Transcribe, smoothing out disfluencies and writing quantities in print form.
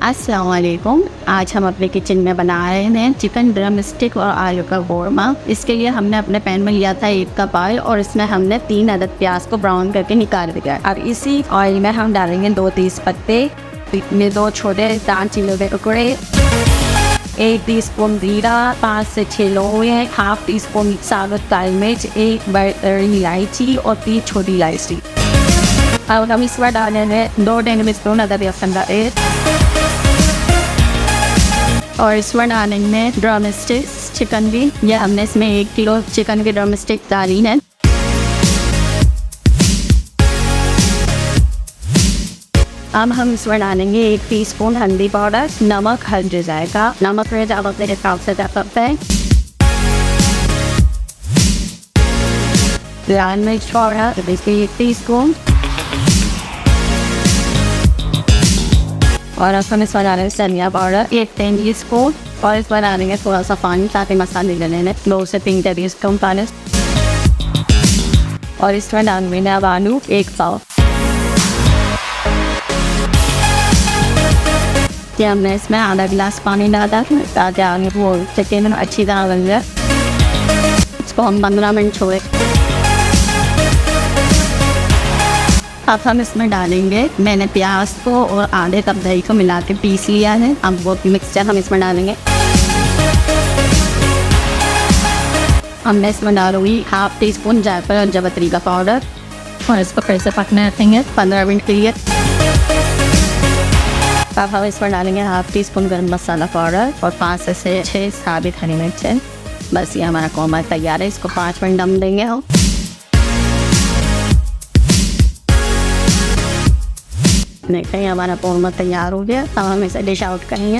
अस्सलाम वालेकुम। आज हम अपने किचन में बना रहे हैं चिकन ड्रम स्टिक और आलू का कोरमा। इसके लिए हमने अपने पैन में लिया था 1 कप ऑयल और इसमें हमने 3 अदद प्याज को ब्राउन करके निकाल दिया। अब इसी ऑयल में हम डालेंगे 2 तेज पत्ते, में 2 छोटे दालचीनी के टुकड़े, 1 टीस्पून जीरा, 5 से 6 लौंग, हाफ टी स्पून साबुत काली मिर्च, 1 बड़ी इलायची और 3 छोटी इलायची। अब हम इसमें डालेंगे 2 टेबल स्पून अदरक लहसुन का पेस्ट और इसमें डालेंगे ड्रम स्टिक्स चिकन भी। यह हमने इसमें 1 किलो चिकन की ड्रम स्टिक डाली है। अब हम इसमें डालेंगे 1 टीस्पून हल्दी पाउडर, नमक हल्दी जाएगा, नमक में आप अपने हिसाब से डाल सकते हैं। लाल मिर्च पाउडर 1 टीस्पून और अब हम इसमें डालेंगे धनिया पाउडर 1 टेबल स्पून और इसमें डालेंगे थोड़ा सा पानी ताकि मसाले डले लें 2 से 3 टेबल स्पून पानी और इसमें डालेंगे अब आलू 1 पाव। हमने इसमें आधा गिलास पानी डाला ताकि आलू वो चिकन अच्छी तरह बन जाए। इसको हम 15 मिनट छोड़े। अब हम इसमें डालेंगे, मैंने प्याज को और आधे कप दही को मिला के पीस लिया है। अब वो मिक्सचर हम इसमें डालेंगे। हमने इसमें डालूंगी हाफ टी स्पून जायफल और जावित्री का पाउडर और इसको फिर से पकने रखेंगे 15 मिनट के लिए। अब हम इसमें डालेंगे हाफ टी स्पून गर्म मसाला पाउडर और 5 से 6 साबित हरी मिर्च है। बस ये हमारा कोरमा तैयार है। इसको 5 मिनट दम देंगे हम। देखें हमारा कोरमा तैयार हो गया। अब हम इसे डिश आउट करेंगे।